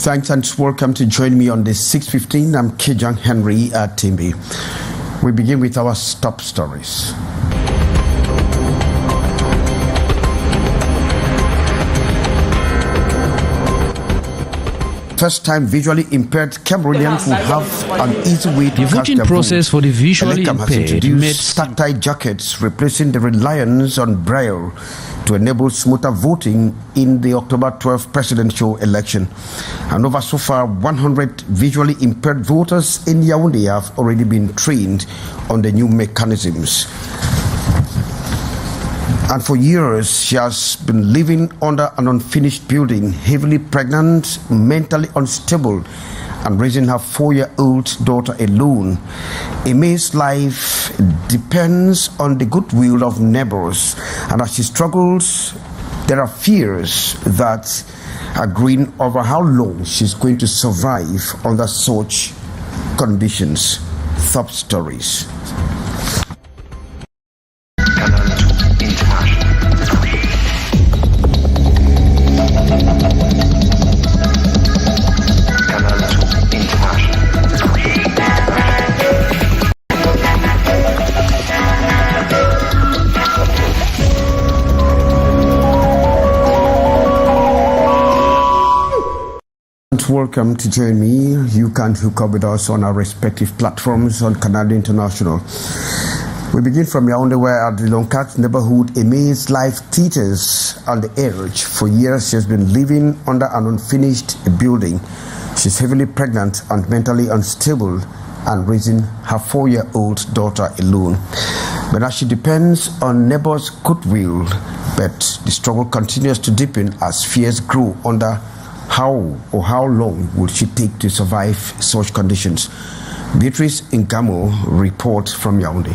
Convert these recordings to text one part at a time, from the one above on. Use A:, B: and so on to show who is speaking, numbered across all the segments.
A: Thanks and welcome to join me on the 6:15. I'm Kijang Henry at Timby. We begin with our top stories. First-time visually impaired Cameroonians will have an easy way to
B: the voting process for the visually impaired
A: introduced tactile jackets, replacing the reliance on braille to enable smoother voting in the October 12 presidential election. And over so far, 100 visually impaired voters in Yaoundé have already been trained on the new mechanisms. And for years, she has been living under an unfinished building, heavily pregnant, mentally unstable, and raising her 4-year-old daughter alone. Aime's life depends on the goodwill of neighbors, and as she struggles, there are fears that are growing over how long she's going to survive under such conditions. Top stories. Welcome to join me. You can hook up with us on our respective platforms on Canada International. We begin from Yaoundé, where at the Lonkat neighborhood, Aime's life teeters on the edge. For years, she has been living under an unfinished building. She's heavily pregnant and mentally unstable and raising her 4-year-old daughter alone. But as she depends on neighbors' goodwill, but the struggle continues to deepen as fears grow under how long will she take to survive such conditions? Beatrice Ngamo reports from Yaoundé.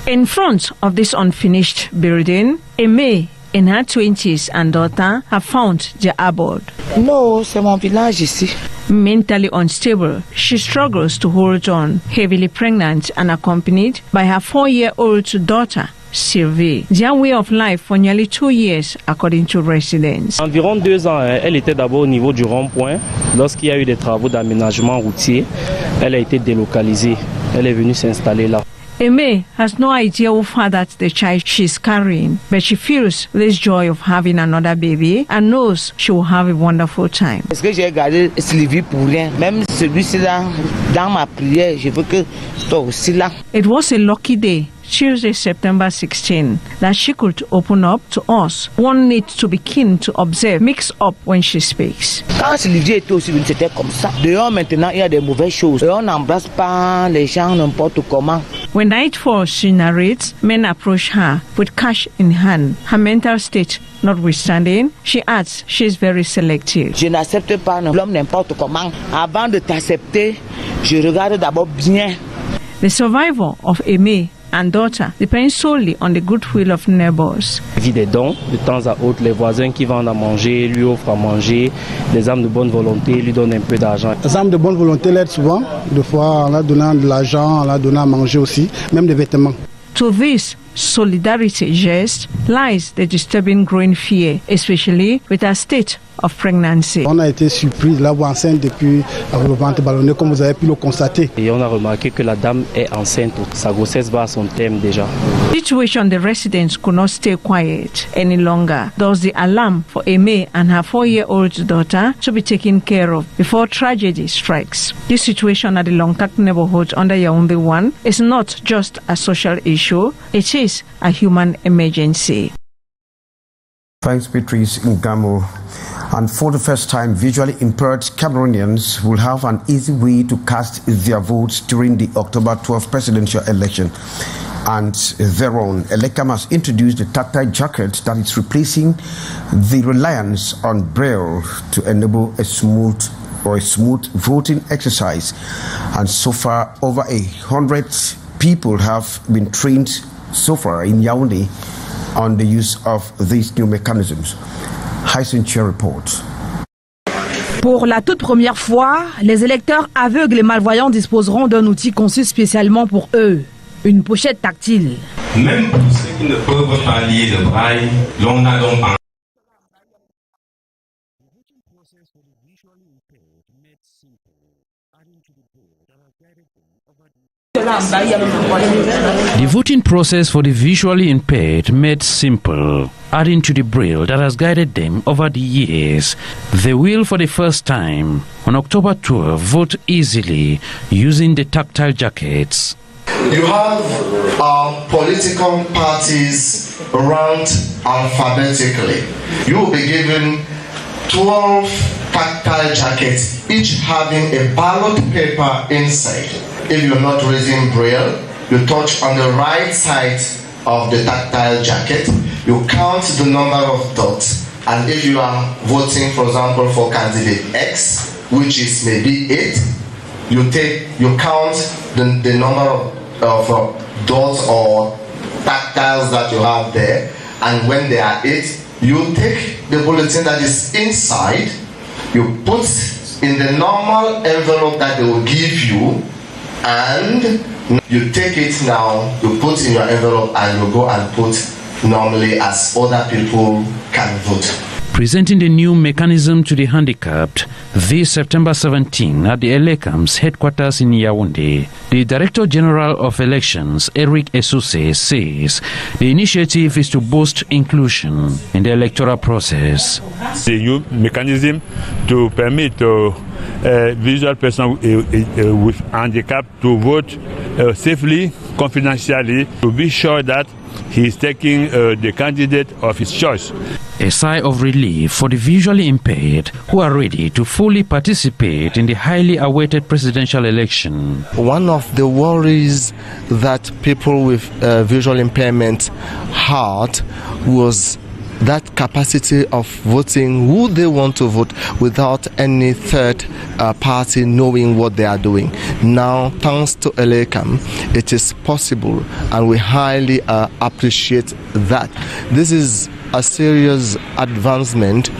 C: In front of this unfinished building, Aime, in her 20s, and daughter have found their abode.
D: No, c'est mon village ici.
C: Mentally unstable, she struggles to hold on, heavily pregnant and accompanied by her 4-year-old daughter, Sylvie. Their way of life for nearly 2 years, according to residents.
E: Environ 2 ans, elle était d'abord au niveau du rond-point. Lorsqu'il y a eu des travaux d'aménagement routier, elle a été délocalisée. Elle est venue s'installer là.
C: Aime has no idea how far that the child she's carrying, but she feels this joy of having another baby and knows she will have a wonderful time.
D: Est-ce que j'ai gardé Sylvie pour rien? Même celui-ci là, dans ma prière, je veux que toi aussi là.
C: It was a lucky day, Tuesday, September 16, that she could open up to us. One needs to be keen to observe, mix up when she speaks.
D: Quand Sylvie était aussi venue, c'était comme ça. Dehors maintenant, il y a des mauvaises choses. Et on n'embrasse pas les gens n'importe comment.
C: When night falls, she narrates, men approach her with cash in hand. Her mental state notwithstanding, she adds she is very selective.
D: Je n'accepte pas l'homme n'importe comment. Avant de t'accepter, je regarde d'abord bien.
C: The survival of Aime and daughter depends solely on the goodwill of neighbors.
E: Il vit des dons, de temps à autre, les voisins qui vendent à manger lui offrent à manger, les âmes de bonne volonté lui donnent un peu d'argent.
F: Les âmes de bonne volonté l'aident souvent, des fois en leur donnant de l'argent, en leur donnant à manger aussi, même des vêtements.
C: To this solidarity gest lies the disturbing growing fear, especially with her state of pregnancy.
F: On a été surpris de la voir enceinte depuis le ventre ballonné, comme vous avez pu le constater.
E: Et on a remarqué que la dame est enceinte. Sa grossesse va à son terme déjà.
C: Situation, the residents could not stay quiet any longer. Thus the alarm for Aime and her 4-year-old daughter to be taken care of before tragedy strikes. This situation at the Longtak neighborhood under Yaoundé 1 is not just a social issue, it is a human emergency.
A: Thanks, Beatrice Ngamo. And for the first time, visually impaired Cameroonians will have an easy way to cast their votes during the October 12 presidential election. And thereon, Elekam has introduced the tactile jacket that is replacing the reliance on braille to enable a smooth voting exercise. And so far, over 100 people have been trained so far in Yaoundé on the use of these new mechanisms. Hyacinthia reports.
G: Pour la toute première fois, les électeurs aveugles et malvoyants disposeront d'un outil conçu spécialement pour eux, une pochette tactile.
H: Même pour ceux qui ne peuvent pas lire le braille, l'on a donc
B: The voting process for the visually impaired made simple, adding to the braille that has guided them over the years. They will, for the first time, on October 12, vote easily using the tactile jackets.
I: You have political parties ranked alphabetically. You will be given 12 tactile jackets, each having a ballot paper inside. If you're not reading braille, you touch on the right side of the tactile jacket, you count the number of dots, and if you are voting, for example, for candidate X, which is maybe 8, you count the number of dots or tactiles that you have there, and when they are 8, you take the bulletin that is inside, you put in the normal envelope that they will give you, and you take it now, you put in your envelope, and you go and put normally as other people can vote.
B: Presenting the new mechanism to the handicapped this September 17 at the ELECAM's headquarters in Yaoundé, the Director General of Elections, Eric Esuse, says the initiative is to boost inclusion in the electoral process.
J: The new mechanism to permit visual person with handicap to vote safely, confidentially, to be sure that he is taking the candidate of his choice.
B: A sigh of relief for the visually impaired who are ready to fully participate in the highly awaited presidential election.
I: One of the worries that people with visual impairment had was that capacity of voting who they want to vote without any third party knowing what they are doing. Now, thanks to ELECAM, it is possible, and we highly appreciate that. This is a serious advancement.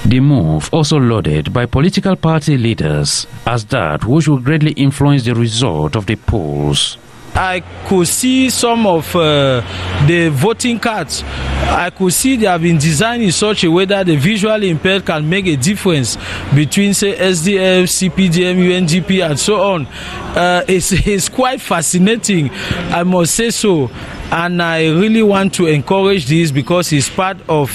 B: The move also lauded by political party leaders as that which will greatly influence the result of the polls.
K: I could see some of the voting cards. I could see they have been designed in such a way that the visually impaired can make a difference between, say, SDF, CPDM, UNGP, and so on. It's quite fascinating, I must say so. And I really want to encourage this because it's part of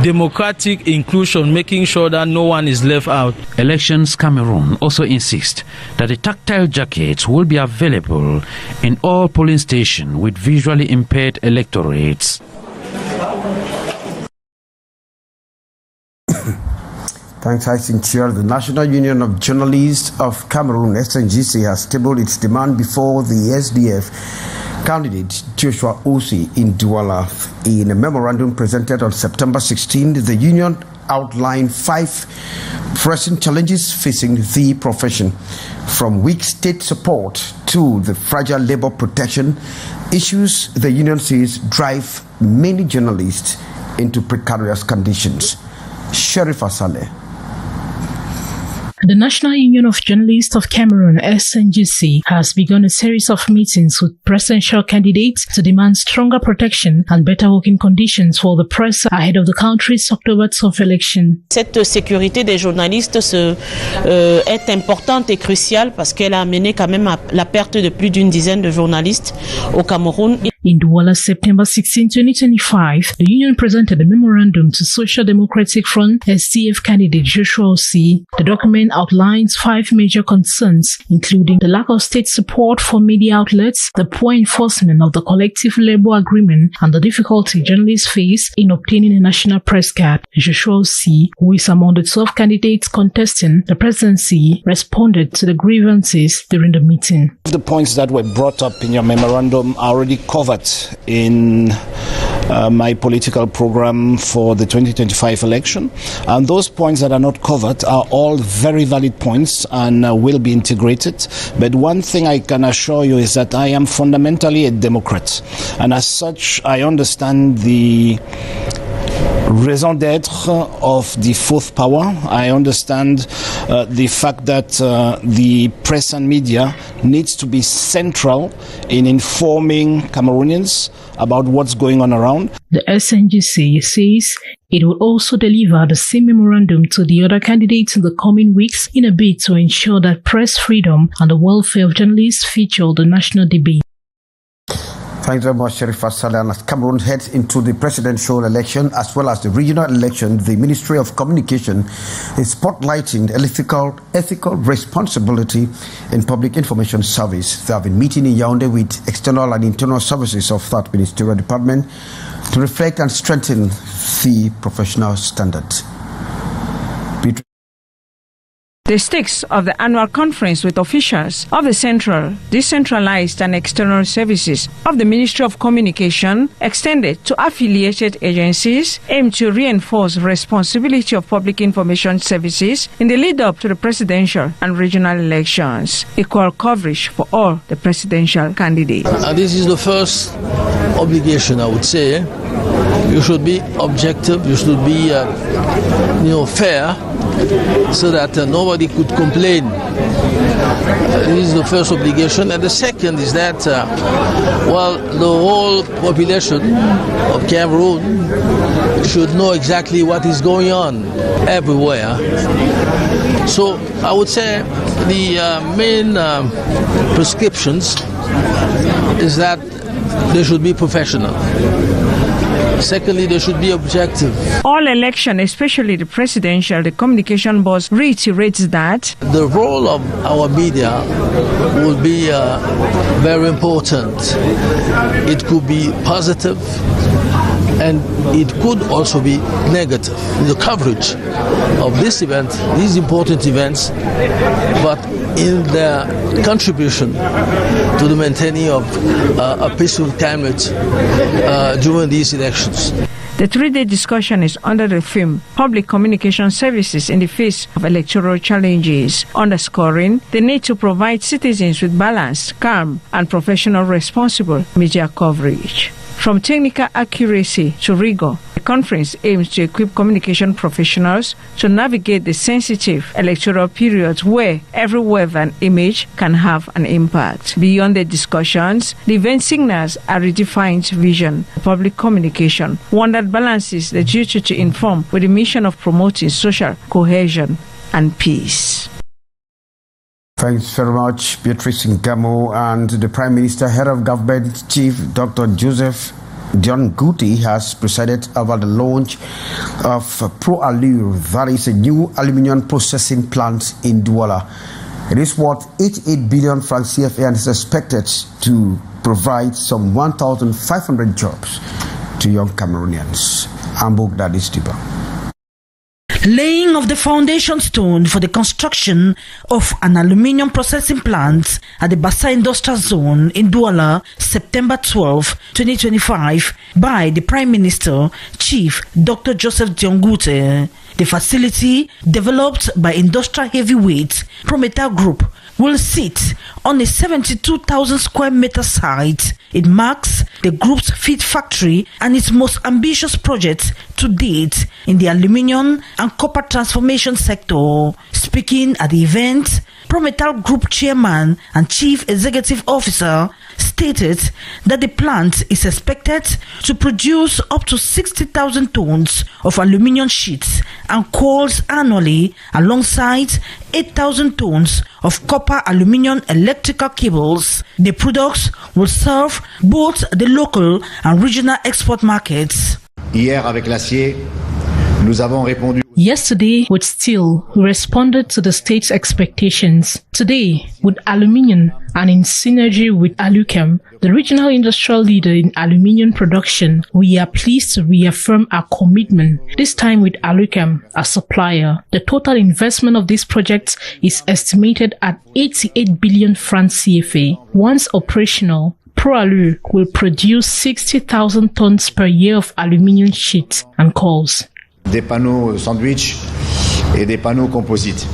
K: democratic inclusion, making sure that no one is left out.
B: Elections Cameroon also insist that the tactile jackets will be available in all polling stations with visually impaired electorates.
A: Thanks, Hyacinthe Chial. The National Union of Journalists of Cameroon, SNGC, has tabled its demand before the SDF candidate Joshua Osi in Douala. In a memorandum presented on September 16, the union outlined 5 pressing challenges facing the profession, from weak state support to the fragile labor protection issues the union says drive many journalists into precarious conditions. Sherifa Saleh.
L: The National Union of Journalists of Cameroon, SNGC, has begun a series of meetings with presidential candidates to demand stronger protection and better working conditions for the press ahead of the country's October 12 election.
M: Cette sécurité des journalistes est importante et cruciale parce qu'elle a amené quand même à la perte de plus d'une dizaine de journalistes au Cameroun.
L: In Douala, September 16, 2025, the union presented a memorandum to Social Democratic Front SDF candidate Joshua Osi. The document outlines 5 major concerns, including the lack of state support for media outlets, the poor enforcement of the collective labor agreement, and the difficulty journalists face in obtaining a national press card. Joshua Osi, who is among the 12 candidates contesting the presidency, responded to the grievances during the meeting.
N: The points that were brought up in your memorandum are already covered in my political program for the 2025 election, and those points that are not covered are all very valid points and will be integrated. But one thing I can assure you is that I am fundamentally a Democrat, and as such I understand the raison d'être of the fourth power. I understand the fact that the press and media needs to be central in informing Cameroonians about what's going on around.
L: The SNGC says it will also deliver the same memorandum to the other candidates in the coming weeks in a bid to ensure that press freedom and the welfare of journalists feature the national debate.
A: Thanks very much, Sherifat Saleh. As Cameroon heads into the presidential election as well as the regional election, the Ministry of Communication is spotlighting ethical responsibility in public information service. They have been meeting in Yaoundé with external and internal services of that ministerial department to reflect and strengthen the professional standards.
C: The stakes of the annual conference with officials of the central, decentralized and external services of the Ministry of Communication extended to affiliated agencies aim to reinforce responsibility of public information services in the lead-up to the presidential and regional elections. Equal coverage for all the presidential candidates.
O: This is the first obligation, I would say. You should be objective, you should be fair, so that nobody could complain. This is the first obligation. And the second is that, the whole population of Cameroon should know exactly what is going on everywhere. So I would say the main prescriptions is that they should be professional. Secondly, they should be objective.
C: All election, especially the presidential, the communication boss reiterates that
O: the role of our media will be very important. It could be positive and it could also be negative. The coverage of this event, these important events, but in their contribution to the maintaining of a peaceful climate during these elections.
C: The three-day discussion is under the theme Public Communication Services in the Face of Electoral Challenges, underscoring the need to provide citizens with balanced, calm, and professional responsible media coverage. From technical accuracy to rigor, the conference aims to equip communication professionals to navigate the sensitive electoral periods where every word and image can have an impact. Beyond the discussions, the event signals a redefined vision of public communication, one that balances the duty to inform with the mission of promoting social cohesion and peace.
A: Thanks very much, Beatrice Ngamo. And the Prime Minister, Head of Government, Chief Dr. Joseph Dion Ngouti has presided over the launch of ProAlur, that is a new aluminium processing plant in Douala. It is worth 88 billion francs CFA and is expected to provide some 1,500 jobs to young Cameroonians. Ambok Dadistiba.
G: Laying of the foundation stone for the construction of an aluminium processing plant at the Bassa Industrial Zone in Douala, September 12, 2025, by the Prime Minister, Chief Dr. Joseph Dion Ngouti. The facility, developed by industrial heavyweight Prometal Group, will sit on a 72,000 square meter site. It marks the group's fifth factory and its most ambitious project to date in the aluminium and copper transformation sector. Speaking at the event, Prometal Group Chairman and Chief Executive Officer stated that the plant is expected to produce up to 60,000 tons of aluminium sheets and coils annually, alongside 8,000 tons of copper aluminium electrical cables. The products will serve both the local and regional export markets.
P: Hier, avec l'acier, nous avons répondu.
L: Yesterday, with steel, we responded to the state's expectations. Today, with aluminium and in synergy with Aluchem, the regional industrial leader in aluminium production, we are pleased to reaffirm our commitment, this time with Aluchem, a supplier. The total investment of this project is estimated at 88 billion francs CFA. Once operational, ProAlur will produce 60,000 tons per year of aluminium sheets and coils.
P: Des panneaux sandwich et des panneaux composites.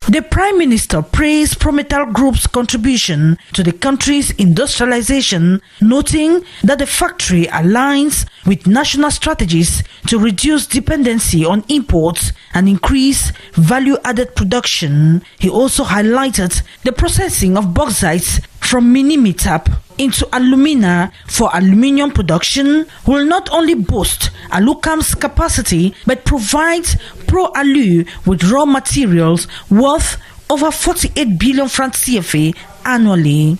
G: The Prime Minister praised Prometal Group's contribution to the country's industrialization, noting that the factory aligns with national strategies to reduce dependency on imports and increase value-added production. He also highlighted the processing of bauxite from mini-metab into alumina for aluminium production will not only boost Alucam's capacity but provide Pro-Alu with raw materials worth over 48 billion francs CFA annually.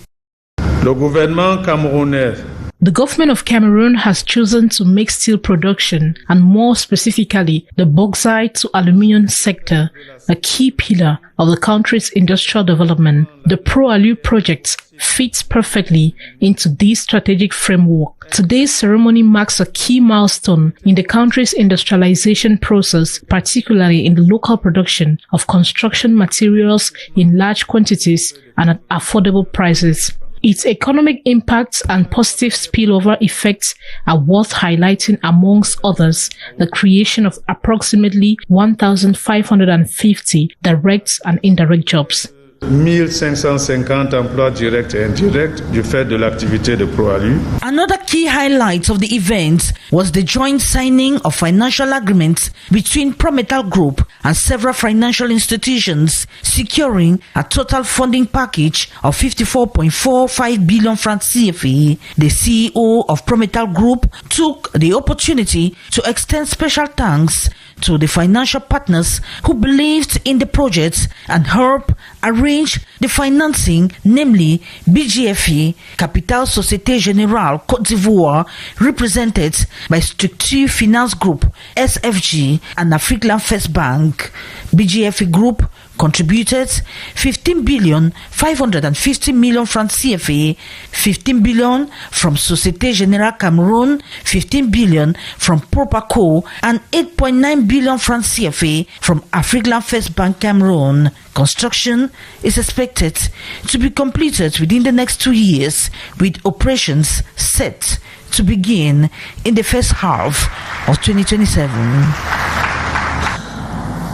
Q: Le gouvernement camerounais.
L: The government of Cameroon has chosen to make steel production, and more specifically the bauxite to aluminium sector, a key pillar of the country's industrial development. The Pro-Alu project fits perfectly into this strategic framework. Today's ceremony marks a key milestone in the country's industrialization process, particularly in the local production of construction materials in large quantities and at affordable prices. Its economic impacts and positive spillover effects are worth highlighting, amongst others, the creation of approximately 1,550 direct and indirect jobs.
Q: 1550 emplois directs et indirects du fait de l'activité de Pro-Alu.
G: Another key highlight of the event was the joint signing of financial agreements between Prometal Group and several financial institutions, securing a total funding package of 54.45 billion francs CFA. The CEO of Prometal Group took the opportunity to extend special thanks to the financial partners who believed in the project and helped arrange the financing, namely BGFE, Capital Société Générale Côte d'Ivoire, represented by Structure Finance Group, SFG, and African First Bank. BGFE Group contributed 15 billion 550 million francs CFA, 15 billion from Société Générale Cameroon, 15 billion from Propaco, and 8.9 billion francs CFA from African First Bank Cameroon. Construction is expected to be completed within the next 2 years, with operations set to begin in the first half of 2027.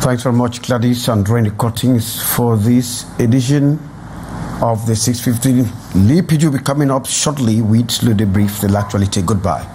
A: Thanks very much, Gladys and Randy Cuttings, for this edition of the 6:15. Lee Pidgey will be coming up shortly with the debrief. They'll actually say goodbye.